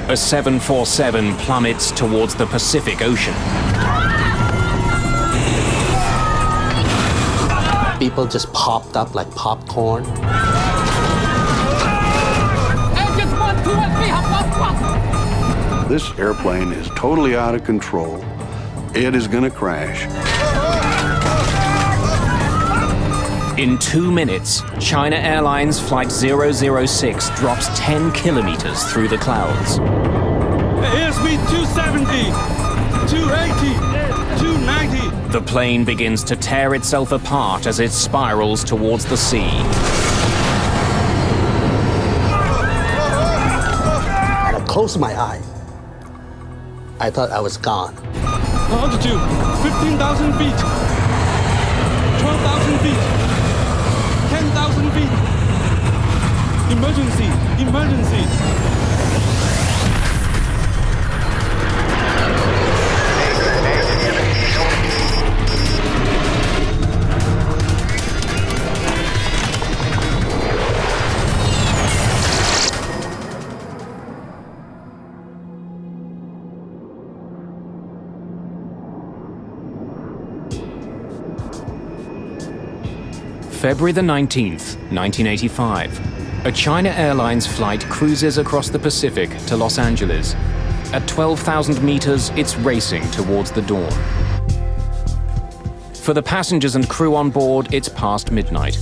A 747 plummets towards the Pacific Ocean. People just popped up like popcorn. This airplane is totally out of control. It is going to crash. In 2 minutes, China Airlines Flight 006 drops 10 kilometers through the clouds. Airspeed 270, 280, 290. The plane begins to tear itself apart as it spirals towards the sea. And I closed my eye. I thought I was gone. Altitude 15,000 feet, 12,000 feet, 10,000 feet. Emergency, emergency. February the 19th, 1985. A China Airlines flight cruises across the Pacific to Los Angeles. At 12,000 meters, it's racing towards the dawn. For the passengers and crew on board, it's past midnight.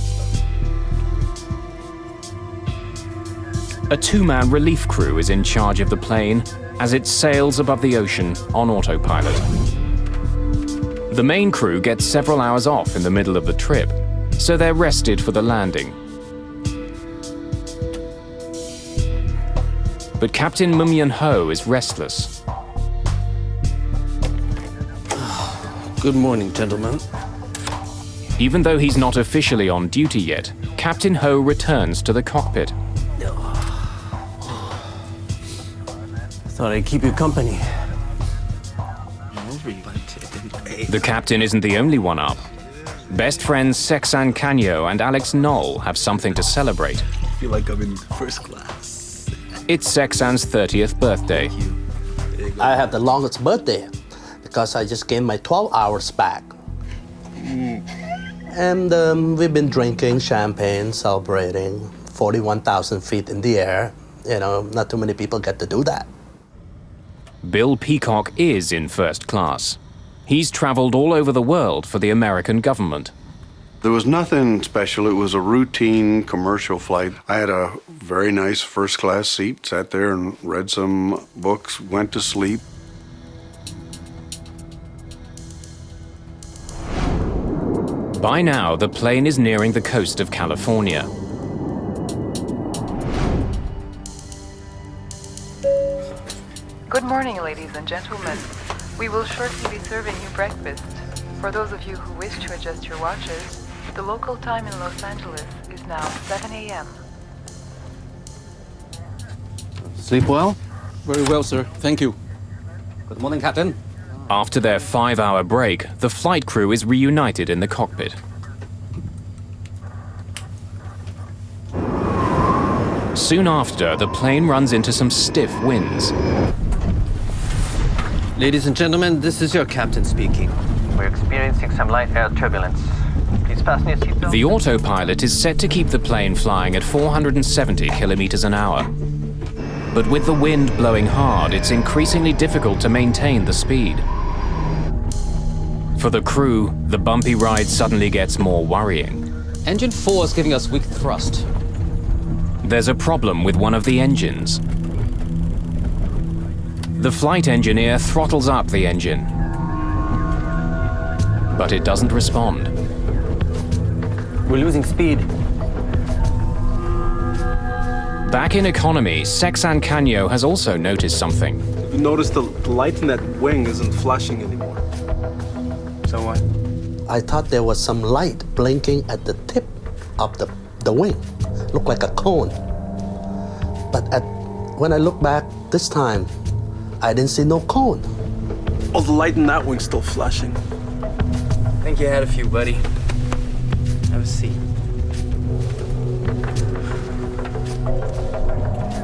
A two-man relief crew is in charge of the plane as it sails above the ocean on autopilot. The main crew gets several hours off in the middle of the trip, so they're rested for the landing. But Captain Mumyan Ho is restless. Good morning, gentlemen. Even though he's not officially on duty yet, Captain Ho returns to the cockpit. Thought I'd keep you company. The captain isn't the only one up. Best friends Sexan Canyo and Alex Knoll have something to celebrate. I feel like I'm in first class. It's Sexan's 30th birthday. I have the longest birthday because I just gained my 12 hours back. And we've been drinking champagne, celebrating 41,000 feet in the air. You know, not too many people get to do that. Bill Peacock is in first class. He's traveled all over the world for the American government. There was nothing special. It was a routine commercial flight. I had a very nice first-class seat, sat there and read some books, went to sleep. By now, the plane is nearing the coast of California. Good morning, ladies and gentlemen. We will shortly be serving you breakfast. For those of you who wish to adjust your watches, the local time in Los Angeles is now 7 a.m. Sleep well? Very well, sir. Thank you. Good morning, Captain. After their 5-hour break, the flight crew is reunited in the cockpit. Soon after, the plane runs into some stiff winds. Ladies and gentlemen, this is your captain speaking. We're experiencing some light air turbulence. Please fasten your seatbelt. The autopilot is set to keep the plane flying at 470 kilometers an hour. But with the wind blowing hard, it's increasingly difficult to maintain the speed. For the crew, the bumpy ride suddenly gets more worrying. Engine 4 is giving us weak thrust. There's a problem with one of the engines. The flight engineer throttles up the engine, but it doesn't respond. We're losing speed. Back in economy, Sexan Canyo has also noticed something. You notice the light in that wing isn't flashing anymore. So why? I thought there was some light blinking at the tip of the wing. Looked like a cone. But when I look back this time, I didn't see no cone. Oh, the light in that wing's still flashing. Think you had a few, buddy. Have a seat.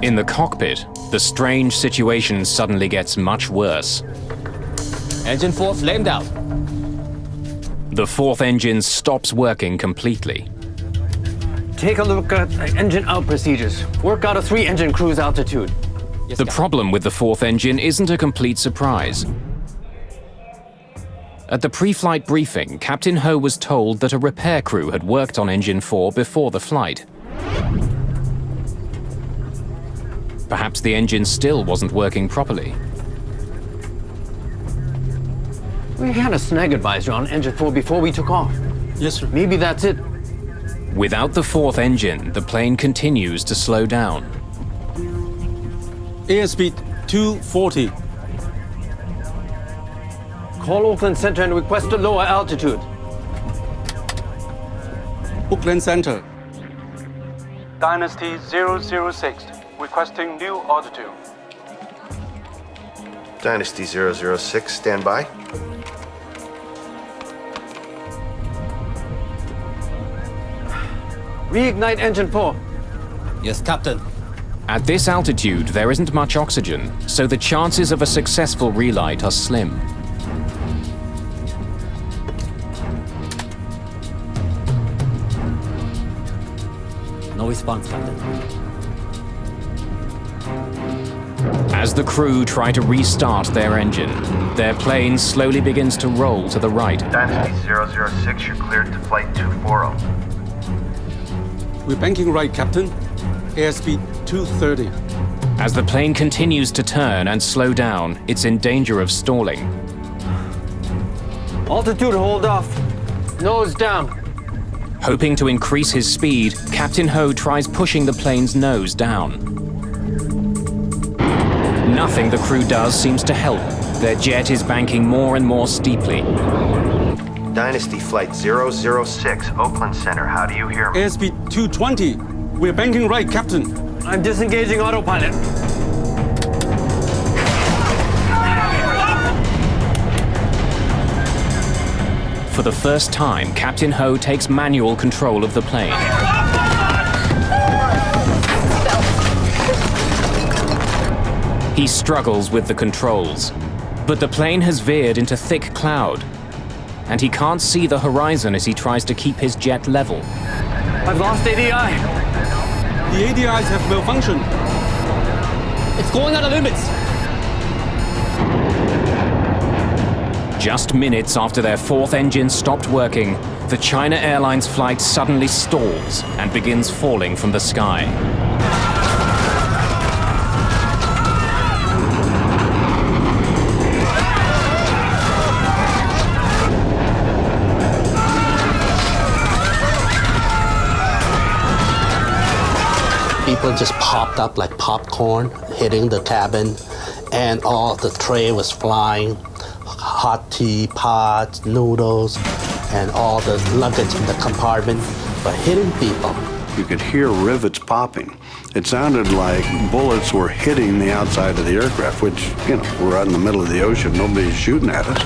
In the cockpit, the strange situation suddenly gets much worse. Engine 4 flamed out. The fourth engine stops working completely. Take a look at engine out procedures. Work out a 3-engine cruise altitude. Yes, The Captain. problem with the fourth engine isn't a complete surprise. At the pre-flight briefing, Captain Ho was told that a repair crew had worked on engine 4 before the flight. Perhaps the engine still wasn't working properly. We had a snag advisor on engine 4 before we took off. Yes, sir. Maybe that's it. Without the fourth engine, the plane continues to slow down. Airspeed 240. Call Auckland Center and request a lower altitude. Auckland Center. Dynasty 006, requesting new altitude. Dynasty 006, stand by. Reignite engine 4. Yes, Captain. At this altitude, there isn't much oxygen, so the chances of a successful relight are slim. No response, Captain. As the crew try to restart their engine, their plane slowly begins to roll to the right. Dynasty 006, you're cleared to flight 240. We're banking right, Captain. Airspeed 230. As the plane continues to turn and slow down, it's in danger of stalling. Altitude hold off. Nose down. Hoping to increase his speed, Captain Ho tries pushing the plane's nose down. Nothing the crew does seems to help. Their jet is banking more and more steeply. Dynasty flight 006, Oakland Center, how do you hear me? Airspeed 220. We're banking right, Captain. I'm disengaging autopilot. For the first time, Captain Ho takes manual control of the plane. He struggles with the controls, but the plane has veered into thick cloud, and he can't see the horizon as he tries to keep his jet level. I've lost ADI. The ADIs have malfunctioned. It's going out of limits. Just minutes after their fourth engine stopped working, the China Airlines flight suddenly stalls and begins falling from the sky. People just popped up like popcorn, hitting the cabin, and all the tray was flying. Hot tea, pots, noodles, and all the luggage in the compartment were hitting people. You could hear rivets popping. It sounded like bullets were hitting the outside of the aircraft, which, you know, we're out in the middle of the ocean. Nobody's shooting at us.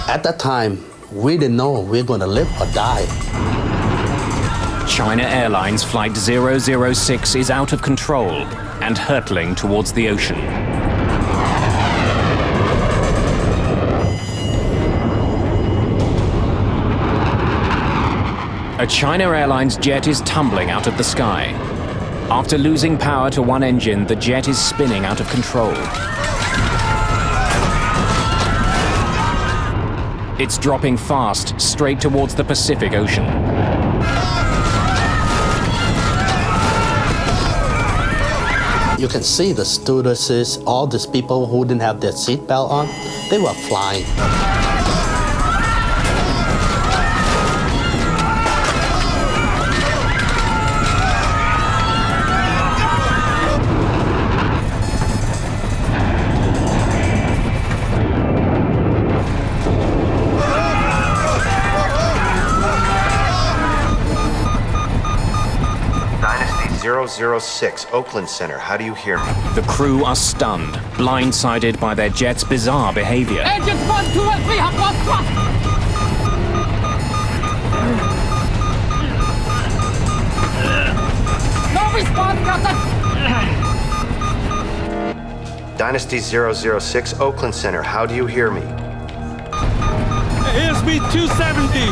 At that time, we didn't know we were going to live or die. China Airlines Flight 006 is out of control and hurtling towards the ocean. A China Airlines jet is tumbling out of the sky. After losing power to one engine, the jet is spinning out of control. It's dropping fast, straight towards the Pacific Ocean. You can see the stewardesses, all these people who didn't have their seatbelt on, they were flying. Dynasty 006, Oakland Center, how do you hear me? The crew are stunned, blindsided by their jet's bizarre behavior. Engines 1, 2, and 3 have lost thrust. Dynasty 006, Oakland Center, how do you hear me? Airspeed 270,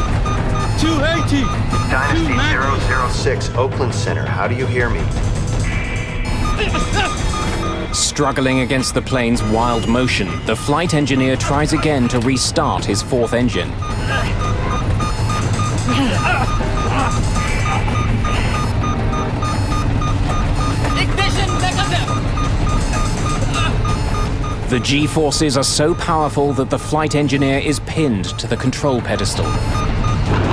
280, Dynasty 290. 006, Oakland Center, how do you hear me? Struggling against the plane's wild motion, the flight engineer tries again to restart his fourth engine. The G-forces are so powerful that the flight engineer is pinned to the control pedestal.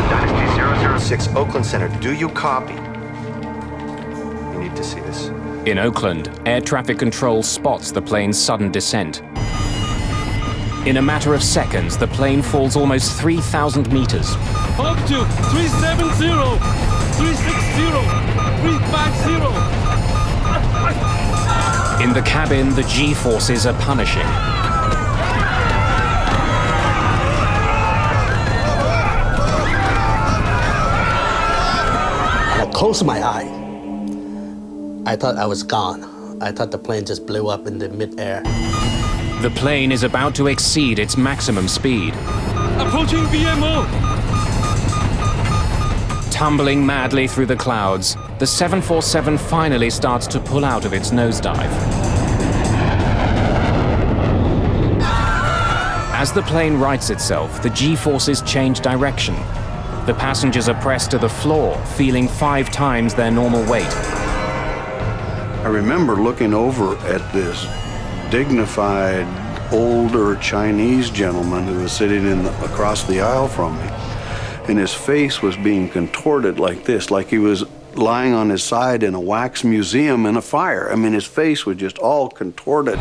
Dynasty 006, Oakland Center, do you copy? You need to see this. In Oakland, air traffic control spots the plane's sudden descent. In a matter of seconds, the plane falls almost 3,000 meters. Up to 370, 360, 350. In the cabin, the G-forces are punishing. I closed my eye. I thought I was gone. I thought the plane just blew up in the midair. The plane is about to exceed its maximum speed. Approaching VMO. Tumbling madly through the clouds, the 747 finally starts to pull out of its nosedive. As the plane rights itself, the G-forces change direction. The passengers are pressed to the floor, feeling 5 times their normal weight. I remember looking over at this dignified, older Chinese gentleman who was sitting across the aisle from me. And his face was being contorted like this, like he was lying on his side in a wax museum in a fire. I mean, his face was just all contorted.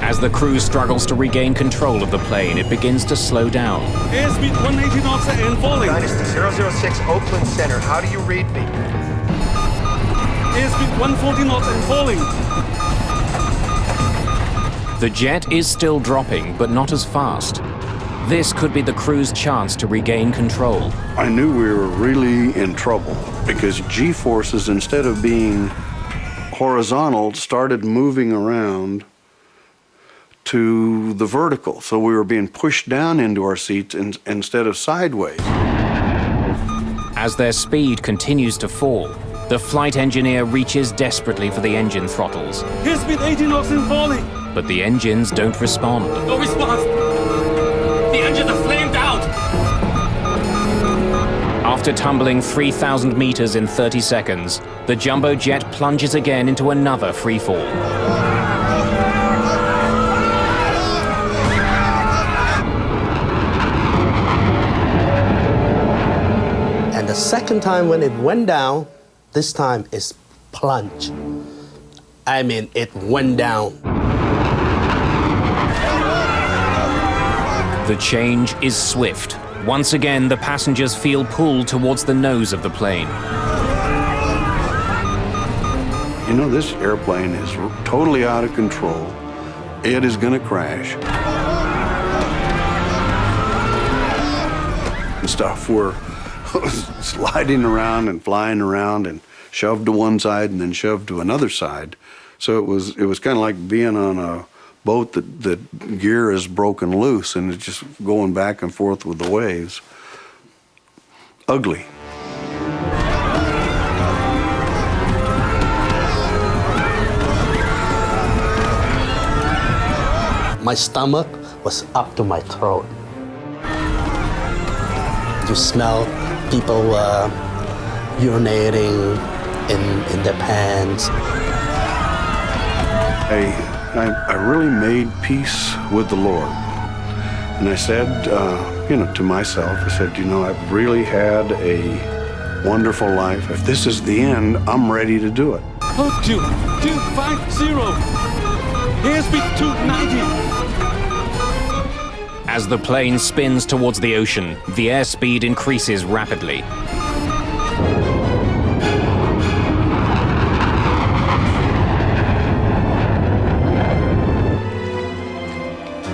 As the crew struggles to regain control of the plane, it begins to slow down. Airspeed 180 knots and falling. Dynasty 006, Oakland Center, how do you read me? Airspeed 140 knots and falling. The jet is still dropping, but not as fast. This could be the crew's chance to regain control. I knew we were really in trouble because G-forces, instead of being horizontal, started moving around to the vertical. So we were being pushed down into our seats instead of sideways. As their speed continues to fall, the flight engineer reaches desperately for the engine throttles. Airspeed 80 knots and falling. But the engines don't respond. No response. The engines are flamed out. After tumbling 3,000 meters in 30 seconds, the jumbo jet plunges again into another free fall. And the second time when it went down, this time it's plunge. I mean, it went down. The change is swift. Once again, the passengers feel pulled towards the nose of the plane. You know, this airplane is totally out of control. It is gonna crash. And stuff, we're sliding around and flying around and shoved to one side and then shoved to another side. So it was kind of like being on a boat that the gear is broken loose and it's just going back and forth with the waves. Ugly. My stomach was up to my throat. You smell people urinating in their pants. I really made peace with the Lord. And I said, to myself, I said, I've really had a wonderful life. If this is the end, I'm ready to do it. Up to 250. Airspeed 290. As the plane spins towards the ocean, the airspeed increases rapidly.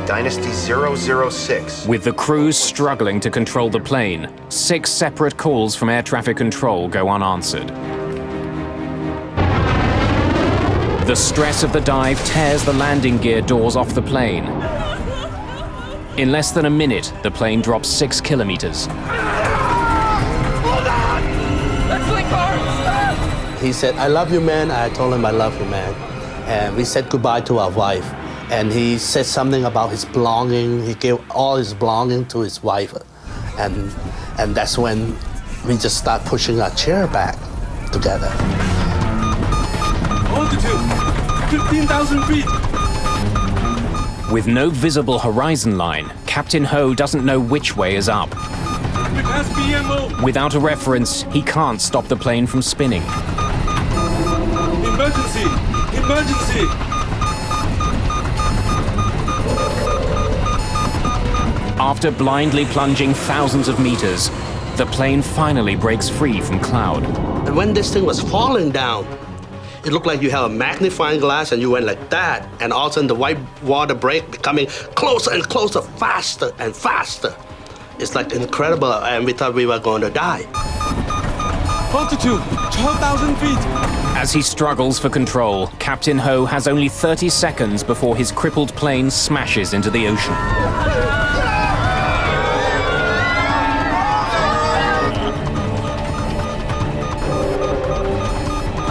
Dynasty 006. With the crews struggling to control the plane, 6 separate calls from air traffic control go unanswered. The stress of the dive tears the landing gear doors off the plane. In less than a minute, the plane drops 6 kilometers. He said, "I love you, man." I told him, "I love you, man." And we said goodbye to our wife. And he said something about his belonging. He gave all his belonging to his wife. And that's when we just start pushing our chair back together. Altitude, 15,000 feet. With no visible horizon line, Captain Ho doesn't know which way is up. We passed PMO. Without a reference, he can't stop the plane from spinning. Emergency, emergency. After blindly plunging thousands of meters, the plane finally breaks free from cloud. And when this thing was falling down, it looked like you have a magnifying glass and you went like that, and all of a sudden the white water break becoming closer and closer, faster and faster. It's like incredible, and we thought we were going to die. Altitude, 12,000 feet. As he struggles for control, Captain Ho has only 30 seconds before his crippled plane smashes into the ocean.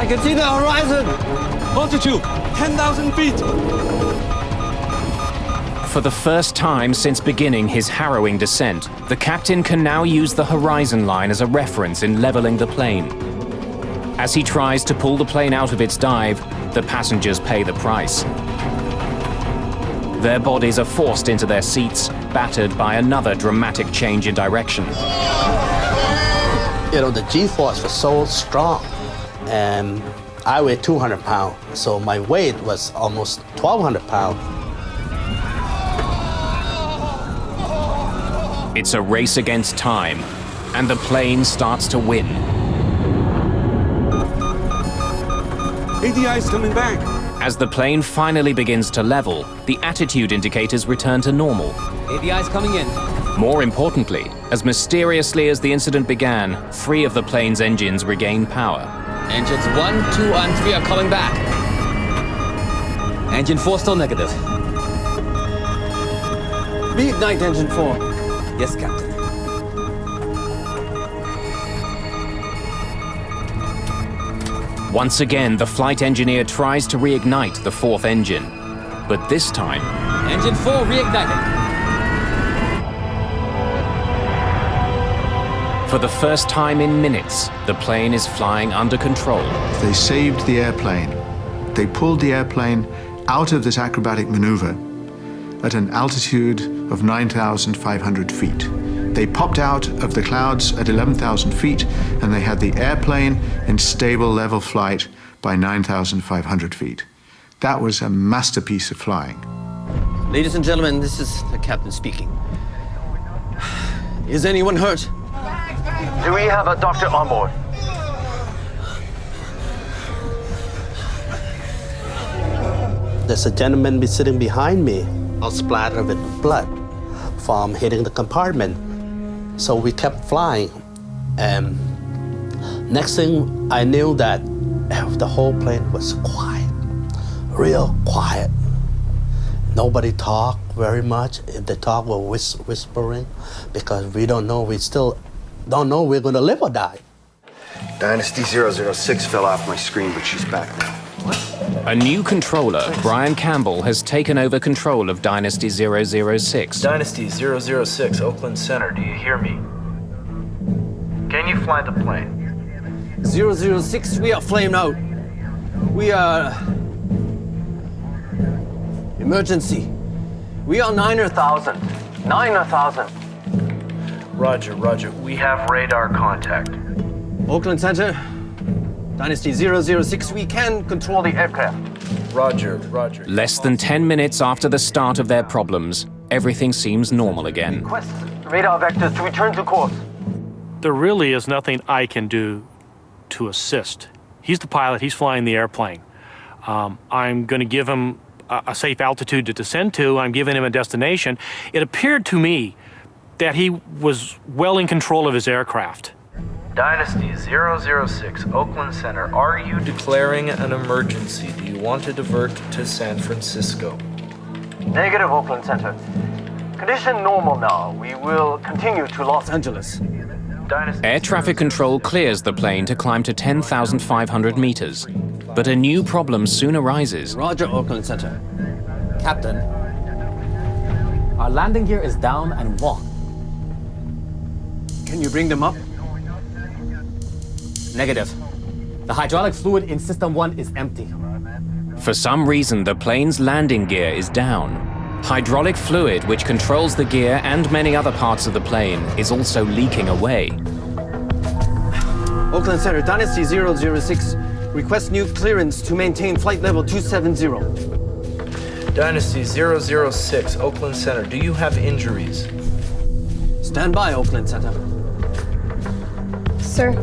I can see the horizon. Altitude, 10,000 feet. For the first time since beginning his harrowing descent, the captain can now use the horizon line as a reference in leveling the plane. As he tries to pull the plane out of its dive, the passengers pay the price. Their bodies are forced into their seats, battered by another dramatic change in direction. You know, the G-force was so strong, and I weighed 200 pounds, so my weight was almost 1,200 pounds. It's a race against time, and the plane starts to win. ADI is coming back. As the plane finally begins to level, the attitude indicators return to normal. ADI's coming in. More importantly, as mysteriously as the incident began, 3 of the plane's engines regain power. Engines 1, 2, and 3 are coming back. Engine 4 still negative. Reignite engine 4. Yes, Captain. Once again, the flight engineer tries to reignite the 4th engine. But this time, Engine 4 reigniting. for the first time in minutes, the plane is flying under control. They saved the airplane. They pulled the airplane out of this acrobatic maneuver at an altitude of 9,500 feet. They popped out of the clouds at 11,000 feet, and they had the airplane in stable level flight by 9,500 feet. That was a masterpiece of flying. Ladies and gentlemen, this is the captain speaking. Is anyone hurt? Do we have a doctor on board? There's a gentleman sitting behind me, all splattered with blood from hitting the compartment. So we kept flying, and next thing I knew that the whole plane was quiet, real quiet. Nobody talked very much. If they talk, we're whispering, because we don't know, we still don't know we're gonna live or die. Dynasty 006 fell off my screen, but she's back now. A new controller, Brian Campbell, has taken over control of Dynasty 006. Dynasty 006, Oakland Center, do you hear me? Can you fly the plane? 006, we are flamed out. We are... Emergency. We are 9,000. 9,000. Roger, roger. We have radar contact. Oakland Center, Dynasty 006, we can control the aircraft. Roger, roger. Less than 10 minutes after the start of their problems, everything seems normal again. Request radar vectors to return to course. There really is nothing I can do to assist. He's the pilot, he's flying the airplane. I'm going to give him a safe altitude to descend to. I'm giving him a destination. It appeared to me that he was well in control of his aircraft. Dynasty 006, Oakland Center. Are you declaring an emergency? Do you want to divert to San Francisco? Negative, Oakland Center. Condition normal now. We will continue to Los Angeles. Dynasty Air traffic control clears the plane to climb to 10,500 meters. But a new problem soon arises. Roger, Oakland Center. Captain, our landing gear is down and walk. Can you bring them up? Negative. The hydraulic fluid in System 1 is empty. For some reason, the plane's landing gear is down. Hydraulic fluid, which controls the gear and many other parts of the plane, is also leaking away. Oakland Center, Dynasty 006. Request new clearance to maintain flight level 270. Dynasty 006, Oakland Center. Do you have injuries? Stand by, Oakland Center. Sir,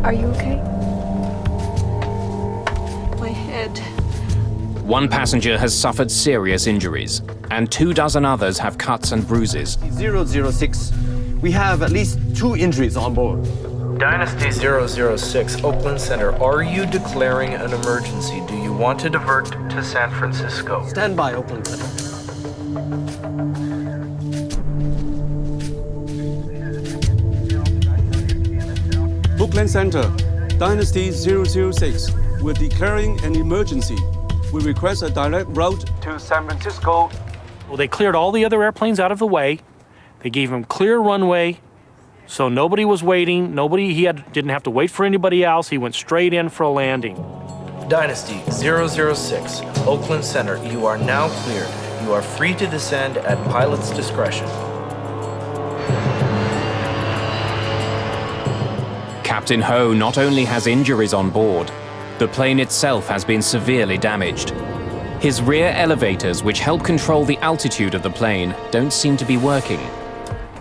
are you okay? My head. One passenger has suffered serious injuries, and 24 others have cuts and bruises. 006. We have at least 2 injuries on board. Dynasty 006, Oakland Center. Are you declaring an emergency? Do you want to divert to San Francisco? Stand by, Oakland Center. Oakland Center, Dynasty 006. We're declaring an emergency. We request a direct route to San Francisco. Well, they cleared all the other airplanes out of the way. They gave him clear runway, so nobody was waiting. Didn't have to wait for anybody else. He went straight in for a landing. Dynasty 006, Oakland Center. You are now cleared. You are free to descend at pilot's discretion. Captain Ho not only has injuries on board, the plane itself has been severely damaged. His rear elevators, which help control the altitude of the plane, don't seem to be working.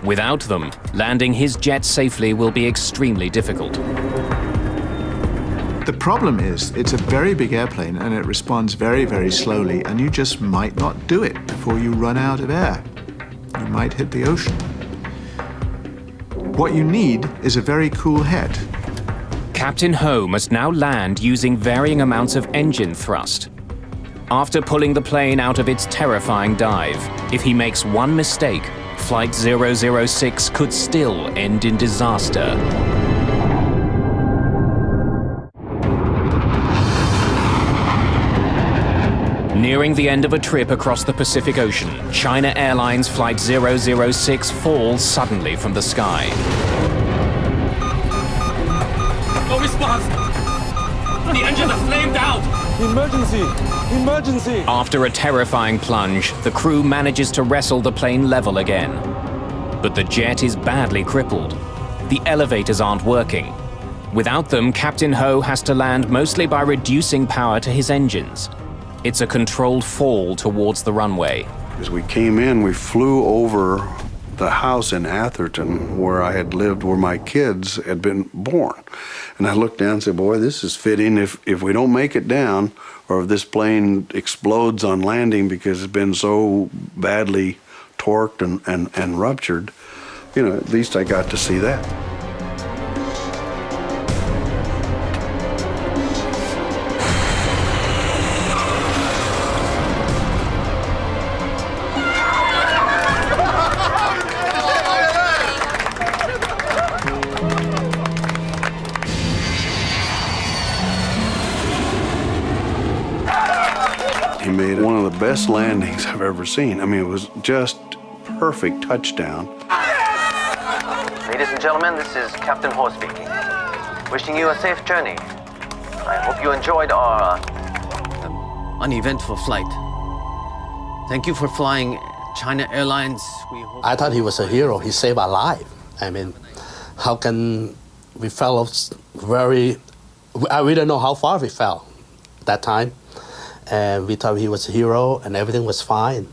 Without them, landing his jet safely will be extremely difficult. The problem is, it's a very big airplane and it responds very, very slowly, and you just might not do it before you run out of air. You might hit the ocean. What you need is a very cool head. Captain Ho must now land using varying amounts of engine thrust. After pulling the plane out of its terrifying dive, if he makes one mistake, Flight 006 could still end in disaster. Nearing the end of a trip across the Pacific Ocean, China Airlines Flight 006 falls suddenly from the sky. No response! The engine is flamed out! Emergency! Emergency! After a terrifying plunge, the crew manages to wrestle the plane level again. But the jet is badly crippled. The elevators aren't working. Without them, Captain Ho has to land mostly by reducing power to his engines. It's a controlled fall towards the runway. As we came in, we flew over the house in Atherton where I had lived, where my kids had been born. And I looked down and said, boy, this is fitting. If we don't make it down, or if this plane explodes on landing because it's been so badly torqued and ruptured, at least I got to see that. He made one of the best landings I've ever seen. I mean, it was just perfect touchdown. Ladies and gentlemen, this is Captain Ho speaking. Wishing you a safe journey. I hope you enjoyed our uneventful flight. Thank you for flying China Airlines. I thought he was a hero. He saved our life. I mean, how can we fell we didn't know how far we fell that time. And we thought he was a hero and everything was fine.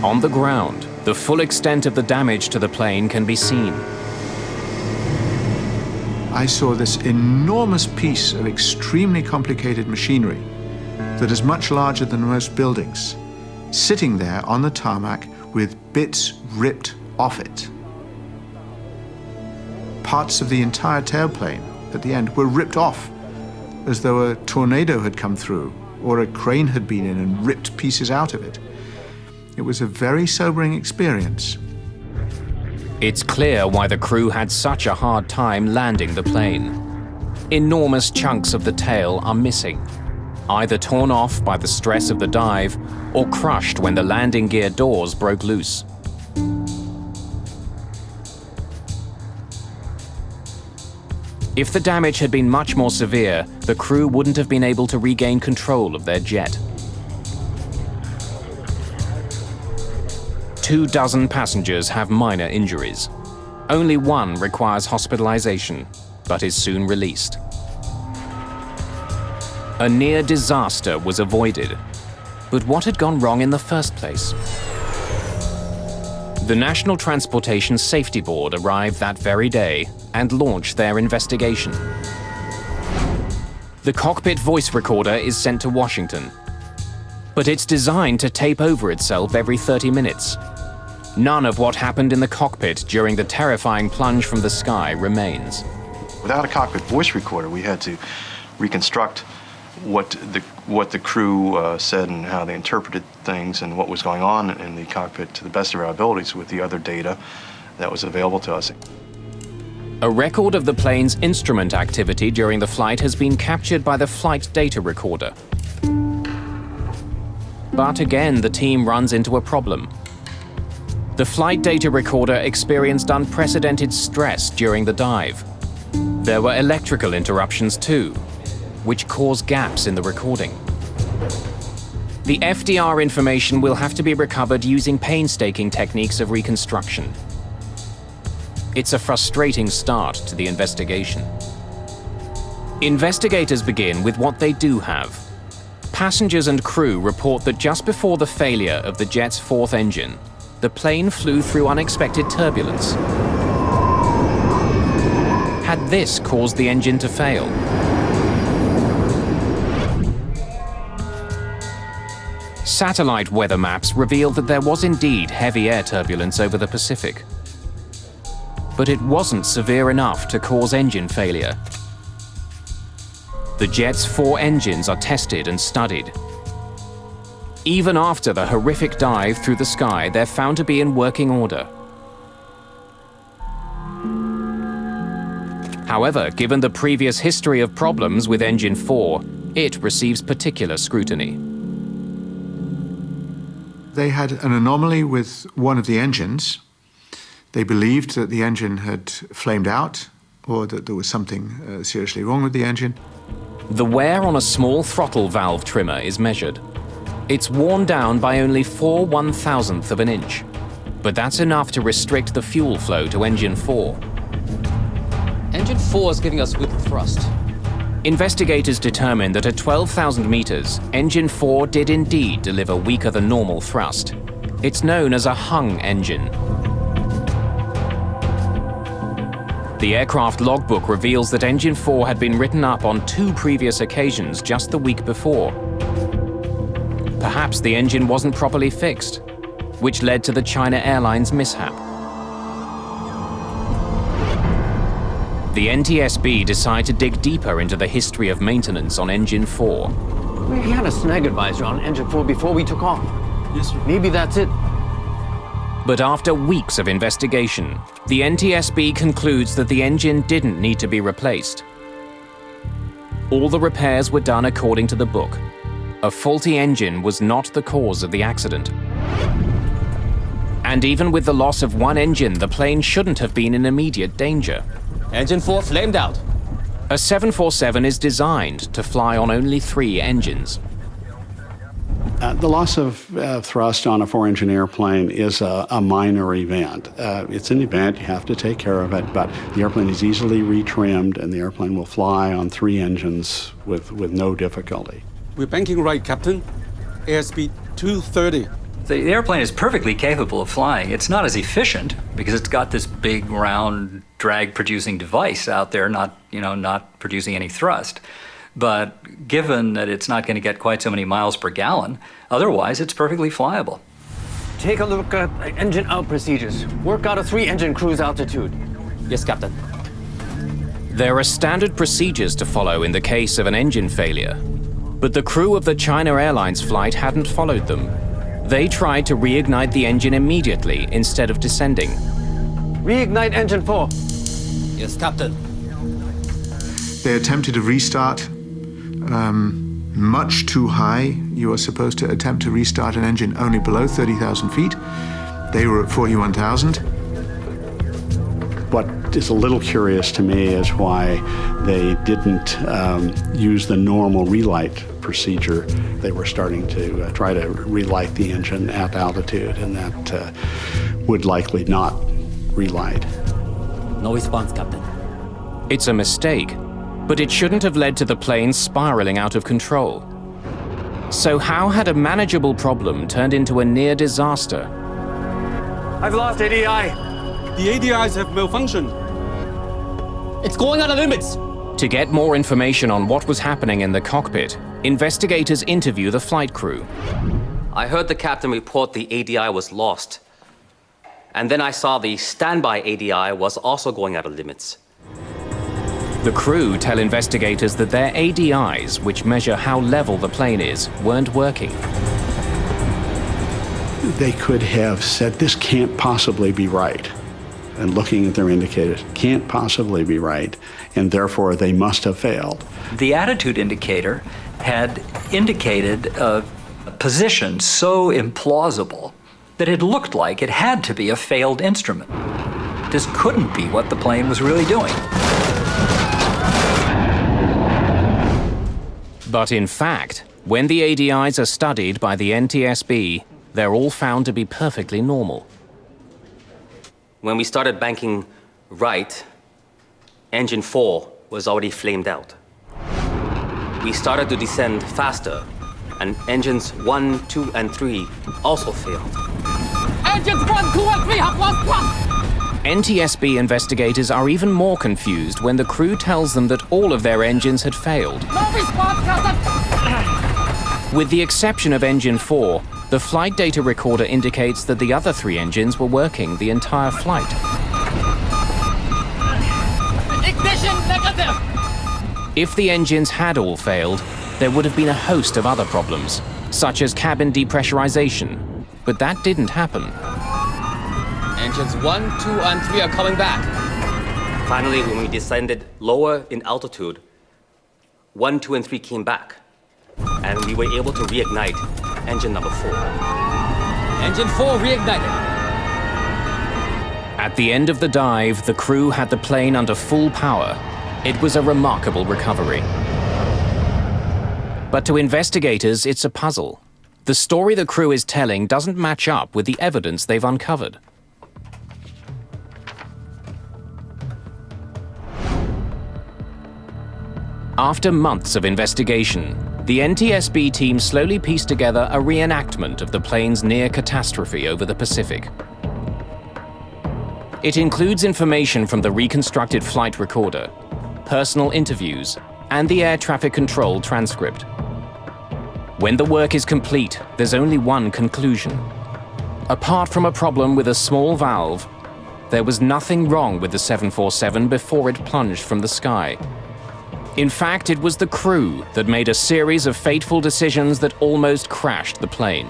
On the ground, the full extent of the damage to the plane can be seen. I saw this enormous piece of extremely complicated machinery that is much larger than most buildings, sitting there on the tarmac with bits ripped off it. Parts of the entire tailplane at the end were ripped off, as though a tornado had come through or a crane had been in and ripped pieces out of it. It was a very sobering experience. It's clear why the crew had such a hard time landing the plane. Enormous chunks of the tail are missing, either torn off by the stress of the dive or crushed when the landing gear doors broke loose. If the damage had been much more severe, the crew wouldn't have been able to regain control of their jet. 24 passengers have minor injuries. Only one requires hospitalization, but is soon released. A near disaster was avoided. But what had gone wrong in the first place? The National Transportation Safety Board arrived that very day and launched their investigation. The cockpit voice recorder is sent to Washington, but it's designed to tape over itself every 30 minutes. None of what happened in the cockpit during the terrifying plunge from the sky remains. Without a cockpit voice recorder, we had to reconstruct what the crew said and how they interpreted things and what was going on in the cockpit to the best of our abilities with the other data that was available to us. A record of the plane's instrument activity during the flight has been captured by the flight data recorder. But again, the team runs into a problem. The flight data recorder experienced unprecedented stress during the dive. There were electrical interruptions too, which caused gaps in the recording. The FDR information will have to be recovered using painstaking techniques of reconstruction. It's a frustrating start to the investigation. Investigators begin with what they do have. Passengers and crew report that just before the failure of the jet's fourth engine, the plane flew through unexpected turbulence. Had this caused the engine to fail? Satellite weather maps revealed that there was indeed heavy air turbulence over the Pacific. But it wasn't severe enough to cause engine failure. The jet's 4 engines are tested and studied. Even after the horrific dive through the sky, they're found to be in working order. However, given the previous history of problems with Engine 4, it receives particular scrutiny. They had an anomaly with one of the engines. They believed that the engine had flamed out or that there was something seriously wrong with the engine. The wear on a small throttle valve trimmer is measured. It's worn down by only 4/1000th of an inch, but that's enough to restrict the fuel flow to Engine 4. Engine 4 is giving us good thrust. Investigators determined that at 12,000 meters, Engine 4 did indeed deliver weaker than normal thrust. It's known as a hung engine. The aircraft logbook reveals that Engine 4 had been written up on 2 previous occasions just the week before. Perhaps the engine wasn't properly fixed, which led to the China Airlines mishap. The NTSB decided to dig deeper into the history of maintenance on Engine 4. We had a snag advisor on Engine 4 before we took off. Yes, sir. Maybe that's it. But after weeks of investigation, the NTSB concludes that the engine didn't need to be replaced. All the repairs were done according to the book. A faulty engine was not the cause of the accident. And even with the loss of one engine, the plane shouldn't have been in immediate danger. Engine 4 flamed out. A 747 is designed to fly on only 3 engines. The loss of thrust on a 4-engine airplane is a minor event. It's an event, you have to take care of it, but the airplane is easily retrimmed and the airplane will fly on 3 engines with no difficulty. We're banking right, Captain. Airspeed 230. The airplane is perfectly capable of flying. It's not as efficient because it's got this big, round, drag-producing device out there, not producing any thrust. But given that it's not going to get quite so many miles per gallon, otherwise it's perfectly flyable. Take a look at engine out procedures. Work out a 3-engine cruise altitude. Yes, Captain. There are standard procedures to follow in the case of an engine failure, but the crew of the China Airlines flight hadn't followed them. They tried to reignite the engine immediately instead of descending. Reignite engine 4. Yes, Captain. They attempted to restart much too high. You are supposed to attempt to restart an engine only below 30,000 feet. They were at 41,000. What is a little curious to me is why they didn't use the normal relight procedure. They were starting to try to relight the engine at altitude, and that would likely not relight. No response, Captain. It's a mistake, but it shouldn't have led to the plane spiraling out of control. So how had a manageable problem turned into a near disaster? I've lost ADI. The ADIs have malfunctioned. It's going out of limits. To get more information on what was happening in the cockpit, investigators interview the flight crew. I heard the captain report the ADI was lost. And then I saw the standby ADI was also going out of limits. The crew tell investigators that their ADIs, which measure how level the plane is, weren't working. They could have said, this can't possibly be right. And looking at their indicators, can't possibly be right, and therefore they must have failed. The attitude indicator had indicated a position so implausible that it looked like it had to be a failed instrument. This couldn't be what the plane was really doing. But in fact, when the ADIs are studied by the NTSB, they're all found to be perfectly normal. When we started banking right, engine 4 was already flamed out. We started to descend faster, and engines 1, 2, and 3 also failed. Engines 1, 2, and 3 have lost thrust! NTSB investigators are even more confused when the crew tells them that all of their engines had failed. No response, Captain! With the exception of engine 4, the flight data recorder indicates that the other 3 engines were working the entire flight. Ignition negative! If the engines had all failed, there would have been a host of other problems, such as cabin depressurization, but that didn't happen. Engines 1, 2, and 3 are coming back. Finally, when we descended lower in altitude, 1, 2, and 3 came back, and we were able to reignite engine number 4. Engine 4 reignited. At the end of the dive, the crew had the plane under full power. It was a remarkable recovery. But to investigators, it's a puzzle. The story the crew is telling doesn't match up with the evidence they've uncovered. After months of investigation, the NTSB team slowly pieced together a reenactment of the plane's near catastrophe over the Pacific. It includes information from the reconstructed flight recorder, personal interviews, and the air traffic control transcript. When the work is complete, there's only one conclusion. Apart from a problem with a small valve, there was nothing wrong with the 747 before it plunged from the sky. In fact, it was the crew that made a series of fateful decisions that almost crashed the plane.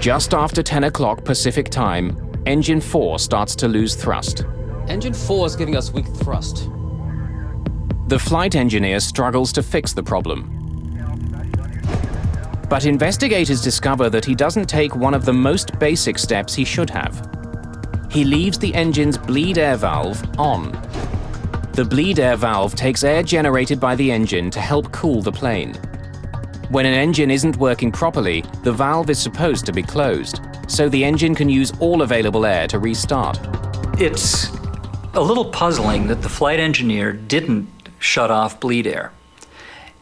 Just after 10 o'clock Pacific time, engine 4 starts to lose thrust. Engine 4 is giving us weak thrust. The flight engineer struggles to fix the problem. But investigators discover that he doesn't take one of the most basic steps he should have. He leaves the engine's bleed air valve on. The bleed air valve takes air generated by the engine to help cool the plane. When an engine isn't working properly, the valve is supposed to be closed, so the engine can use all available air to restart. It's a little puzzling that the flight engineer didn't shut off bleed air.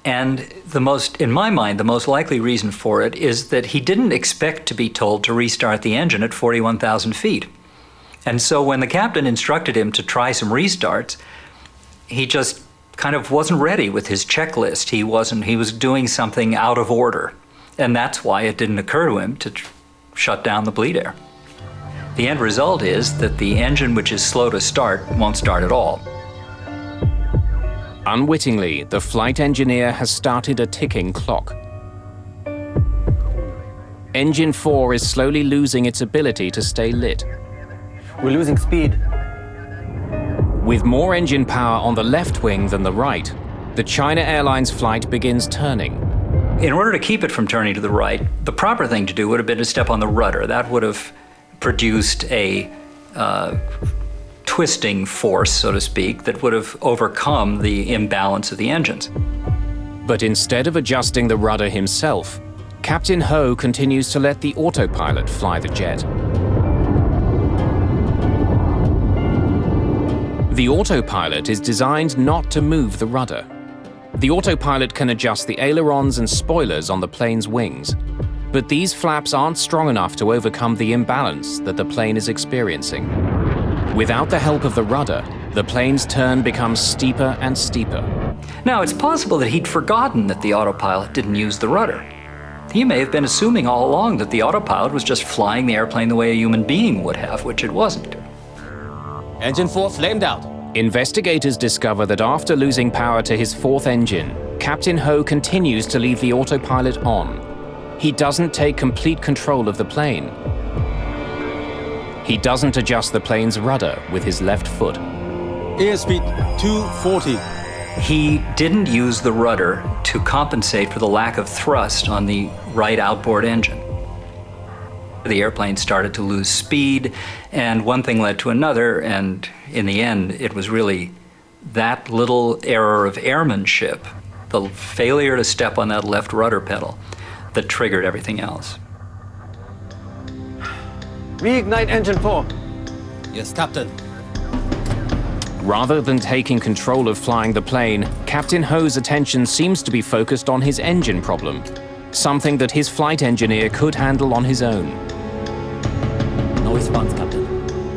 And in my mind, the most likely reason for it is that he didn't expect to be told to restart the engine at 41,000 feet. And so when the captain instructed him to try some restarts, he just kind of wasn't ready with his checklist. He was doing something out of order. And that's why it didn't occur to him to shut down the bleed air. The end result is that the engine, which is slow to start, won't start at all. Unwittingly, the flight engineer has started a ticking clock. Engine 4 is slowly losing its ability to stay lit. We're losing speed. With more engine power on the left wing than the right, the China Airlines flight begins turning. In order to keep it from turning to the right, the proper thing to do would have been to step on the rudder. That would have produced a twisting force, so to speak, that would have overcome the imbalance of the engines. But instead of adjusting the rudder himself, Captain Ho continues to let the autopilot fly the jet. The autopilot is designed not to move the rudder. The autopilot can adjust the ailerons and spoilers on the plane's wings, but these flaps aren't strong enough to overcome the imbalance that the plane is experiencing. Without the help of the rudder, the plane's turn becomes steeper and steeper. Now, it's possible that he'd forgotten that the autopilot didn't use the rudder. He may have been assuming all along that the autopilot was just flying the airplane the way a human being would have, which it wasn't. Engine 4 flamed out. Investigators discover that after losing power to his fourth engine, Captain Ho continues to leave the autopilot on. He doesn't take complete control of the plane. He doesn't adjust the plane's rudder with his left foot. Airspeed 240. He didn't use the rudder to compensate for the lack of thrust on the right outboard engine. The airplane started to lose speed, and one thing led to another, and in the end, it was really that little error of airmanship, the failure to step on that left rudder pedal, that triggered everything else. Reignite engine 4. Yes, Captain. Rather than taking control of flying the plane, Captain Ho's attention seems to be focused on his engine problem, something that his flight engineer could handle on his own. No response, Captain.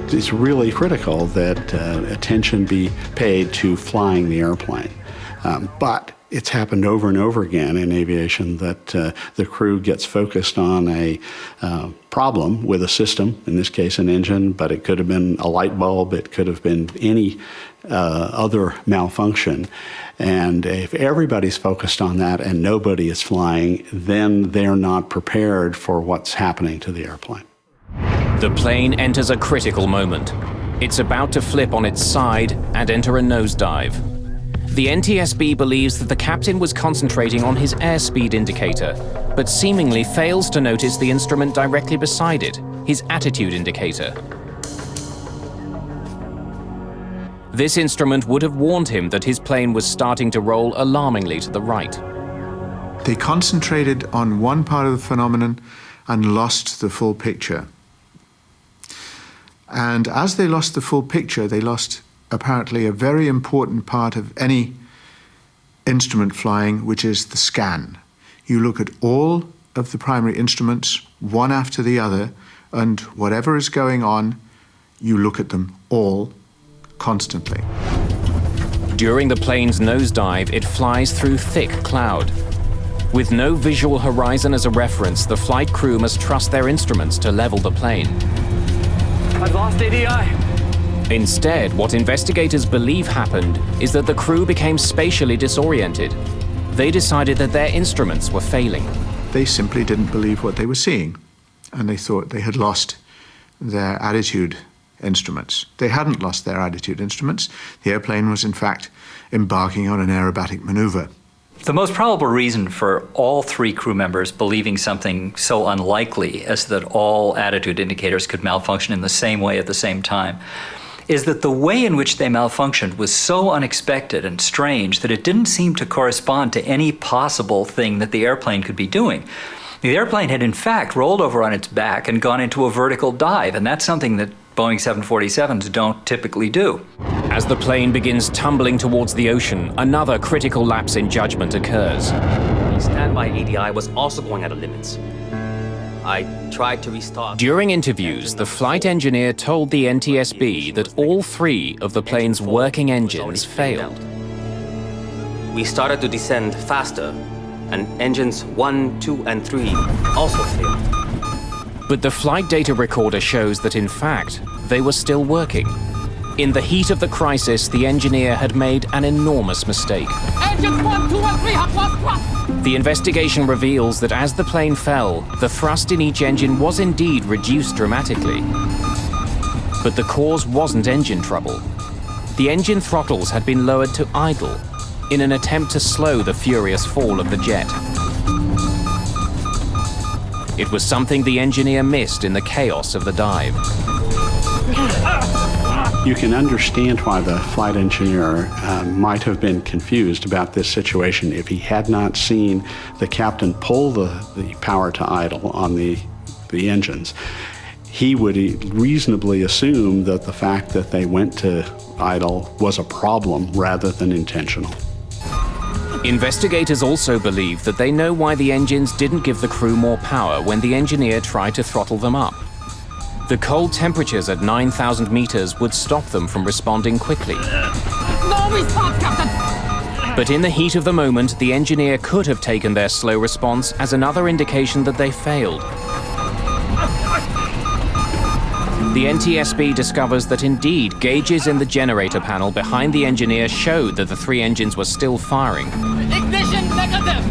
It's really critical that attention be paid to flying the airplane. But it's happened over and over again in aviation that the crew gets focused on a problem with a system, in this case an engine, but it could have been a light bulb, it could have been any other malfunction. And if everybody's focused on that and nobody is flying, then they're not prepared for what's happening to the airplane. The plane enters a critical moment. It's about to flip on its side and enter a nosedive. The NTSB believes that the captain was concentrating on his airspeed indicator, but seemingly fails to notice the instrument directly beside it, his attitude indicator. This instrument would have warned him that his plane was starting to roll alarmingly to the right. They concentrated on one part of the phenomenon and lost the full picture. And as they lost the full picture, they lost apparently a very important part of any instrument flying, which is the scan. You look at all of the primary instruments, one after the other, and whatever is going on, you look at them all constantly. During the plane's nosedive, it flies through thick cloud. With no visual horizon as a reference, the flight crew must trust their instruments to level the plane. I've lost ADI. Instead, what investigators believe happened is that the crew became spatially disoriented. They decided that their instruments were failing. They simply didn't believe what they were seeing, and they thought they had lost their attitude instruments. They hadn't lost their attitude instruments. The airplane was, in fact, embarking on an aerobatic maneuver. The most probable reason for all three crew members believing something so unlikely as that all attitude indicators could malfunction in the same way at the same time is that the way in which they malfunctioned was so unexpected and strange that it didn't seem to correspond to any possible thing that the airplane could be doing. The airplane had in fact rolled over on its back and gone into a vertical dive, and that's something that Boeing 747s don't typically do. As the plane begins tumbling towards the ocean, another critical lapse in judgment occurs. The standby ADI was also going out of limits. I tried to restart. During interviews, the flight engineer told the NTSB that all 3 of the plane's working engines failed. We started to descend faster, and engines 1, 2, and 3 also failed. But the flight data recorder shows that, in fact, they were still working. In the heat of the crisis, the engineer had made an enormous mistake. Engines 1, 2, and 3 have lost thrust. The investigation reveals that as the plane fell, the thrust in each engine was indeed reduced dramatically. But the cause wasn't engine trouble. The engine throttles had been lowered to idle in an attempt to slow the furious fall of the jet. It was something the engineer missed in the chaos of the dive. You can understand why the flight engineer might have been confused about this situation if he had not seen the captain pull the power to idle on the engines. He would reasonably assume that the fact that they went to idle was a problem rather than intentional. Investigators also believe that they know why the engines didn't give the crew more power when the engineer tried to throttle them up. The cold temperatures at 9,000 meters would stop them from responding quickly. No response, Captain! But in the heat of the moment, the engineer could have taken their slow response as another indication that they failed. The NTSB discovers that indeed gauges in the generator panel behind the engineer showed that the 3 engines were still firing. Ignition negative!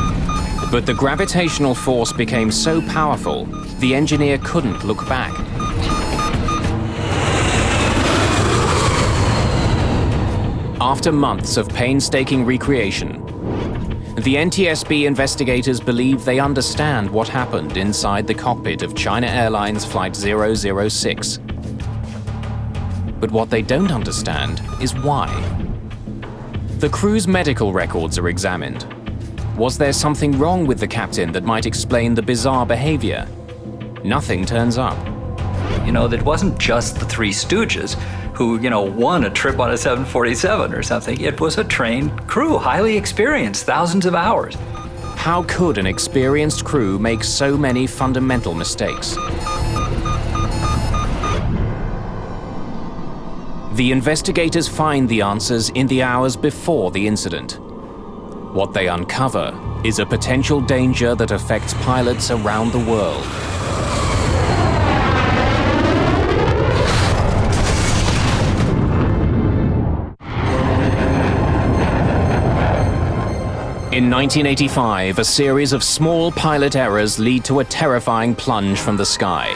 But the gravitational force became so powerful, the engineer couldn't look back. After months of painstaking recreation, the NTSB investigators believe they understand what happened inside the cockpit of China Airlines Flight 006. But what they don't understand is why. The crew's medical records are examined. Was there something wrong with the captain that might explain the bizarre behavior? Nothing turns up. You know, it wasn't just the 3 Stooges who, won a trip on a 747 or something. It was a trained crew, highly experienced, thousands of hours. How could an experienced crew make so many fundamental mistakes? The investigators find the answers in the hours before the incident. What they uncover is a potential danger that affects pilots around the world. In 1985, a series of small pilot errors lead to a terrifying plunge from the sky.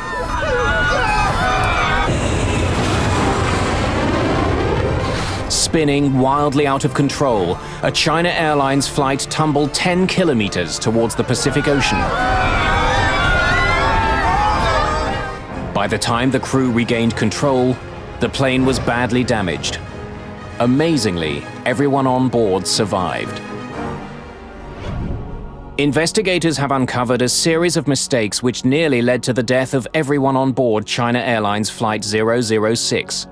Spinning wildly out of control, a China Airlines flight tumbled 10 kilometers towards the Pacific Ocean. By the time the crew regained control, the plane was badly damaged. Amazingly, everyone on board survived. Investigators have uncovered a series of mistakes which nearly led to the death of everyone on board China Airlines Flight 006.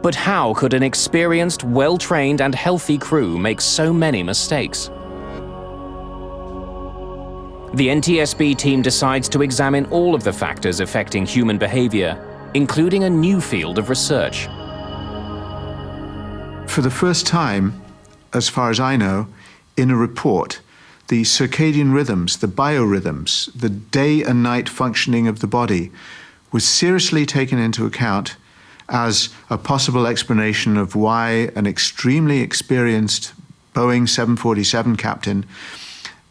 But how could an experienced, well-trained and healthy crew make so many mistakes? The NTSB team decides to examine all of the factors affecting human behavior, including a new field of research. For the first time, as far as I know, in a report, the circadian rhythms, the biorhythms, the day and night functioning of the body was seriously taken into account as a possible explanation of why an extremely experienced Boeing 747 captain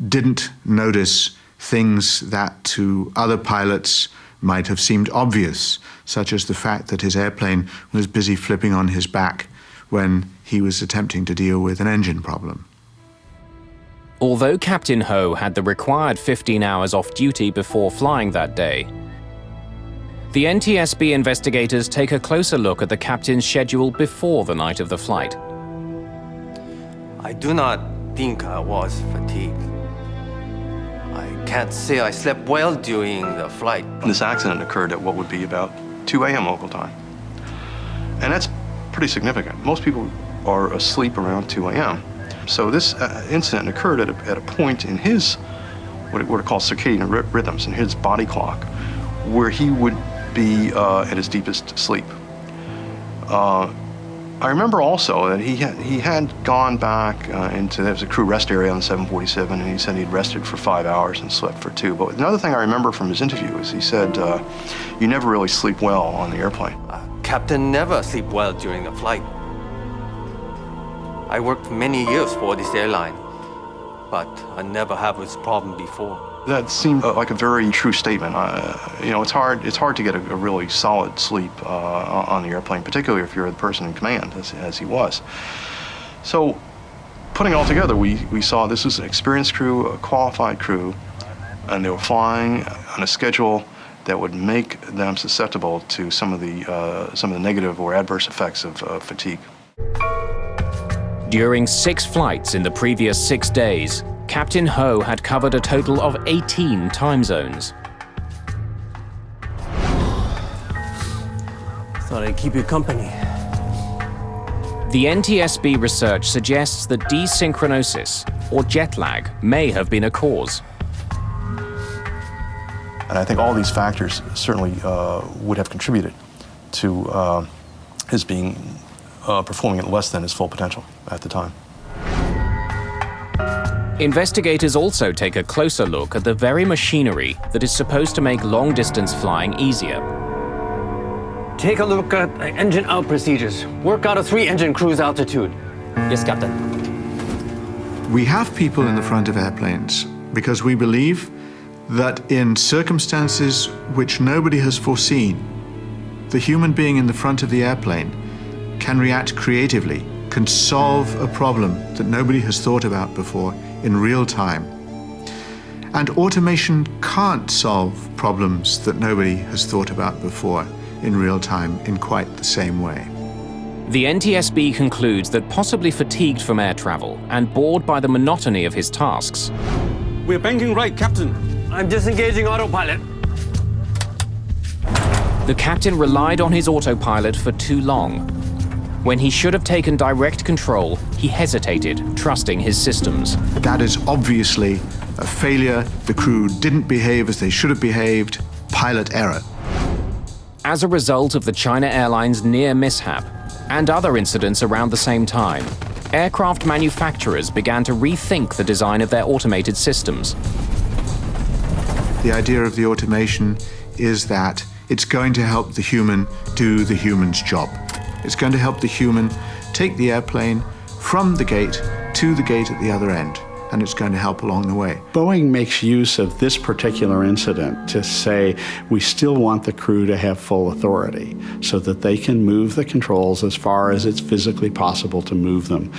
didn't notice things that to other pilots might have seemed obvious, such as the fact that his airplane was busy flipping on his back when he was attempting to deal with an engine problem. Although Captain Ho had the required 15 hours off duty before flying that day, the NTSB investigators take a closer look at the captain's schedule before the night of the flight. I do not think I was fatigued. I can't say I slept well during the flight. This accident occurred at what would be about 2 a.m. local time. And that's pretty significant. Most people are asleep around 2 a.m. So this incident occurred at a point in his what are called circadian rhythms in his body clock, where he would be at his deepest sleep. I remember also that he had gone back there was a crew rest area on the 747, and he said he'd rested for 5 hours and slept for 2. But another thing I remember from his interview is he said, you never really sleep well on the airplane. Captain never sleep well during the flight. I worked many years for this airline, but I never had this problem before. That seemed like a very true statement. It's hard to get a really solid sleep on the airplane, particularly if you're the person in command, as he was. So, putting it all together, we saw this was an experienced crew, a qualified crew, and they were flying on a schedule that would make them susceptible to some of the negative or adverse effects of fatigue. During 6 flights in the previous 6 days, Captain Ho had covered a total of 18 time zones. Thought I'd keep you company. The NTSB research suggests that desynchronisis, or jet lag, may have been a cause. And I think all these factors certainly would have contributed to his performing at less than his full potential at the time. Investigators also take a closer look at the very machinery that is supposed to make long-distance flying easier. Take a look at engine out procedures. Work out a 3-engine cruise altitude. Yes, Captain. We have people in the front of airplanes because we believe that in circumstances which nobody has foreseen, the human being in the front of the airplane can react creatively, can solve a problem that nobody has thought about before in real time. And automation can't solve problems that nobody has thought about before in real time in quite the same way. The NTSB concludes that possibly fatigued from air travel and bored by the monotony of his tasks, We're banking right, Captain. I'm disengaging autopilot. the captain relied on his autopilot for too long. When he should have taken direct control, he hesitated, trusting his systems. That is obviously a failure. The crew didn't behave as they should have behaved. Pilot error. As a result of the China Airlines near mishap and other incidents around the same time, aircraft manufacturers began to rethink the design of their automated systems. The idea of the automation is that it's going to help the human do the human's job. It's going to help the human take the airplane from the gate to the gate at the other end, and it's going to help along the way. Boeing makes use of this particular incident to say we still want the crew to have full authority so that they can move the controls as far as it's physically possible to move them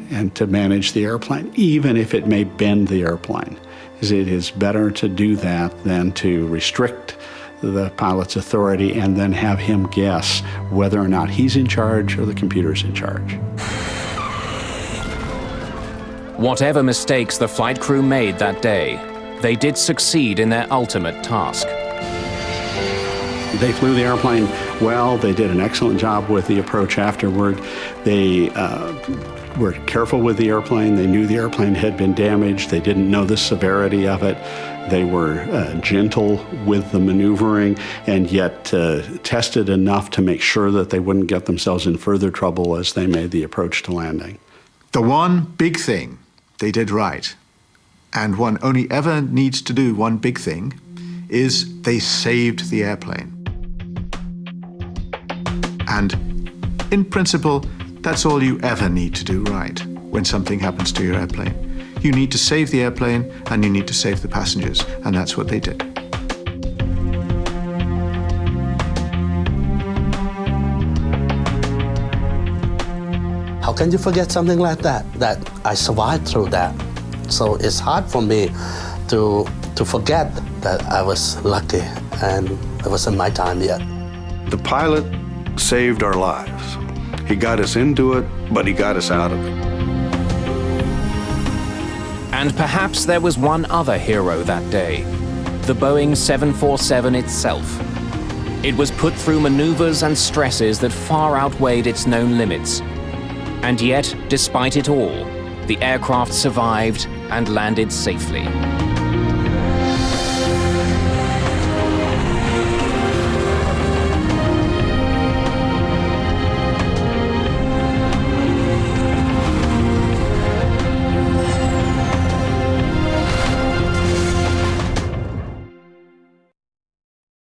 and to manage the airplane, even if it may bend the airplane. It is better to do that than to restrict the pilot's authority and then have him guess whether or not he's in charge or the computer's in charge. Whatever mistakes the flight crew made that day, they did succeed in their ultimate task. They flew the airplane well. They did an excellent job with the approach afterward. They were careful with the airplane. They knew the airplane had been damaged. They didn't know the severity of it. They were gentle with the maneuvering and yet tested enough to make sure that they wouldn't get themselves in further trouble as they made the approach to landing. The one big thing they did right, and one only ever needs to do one big thing, is they saved the airplane. And in principle, that's all you ever need to do right when something happens to your airplane. You need to save the airplane and you need to save the passengers, and that's what they did. How can you forget something like that? That I survived through that. So it's hard for me to forget that I was lucky and it wasn't my time yet. The pilot saved our lives. He got us into it, but he got us out of it. And perhaps there was one other hero that day, the Boeing 747 itself. It was put through maneuvers and stresses that far outweighed its known limits. And yet, despite it all, the aircraft survived and landed safely.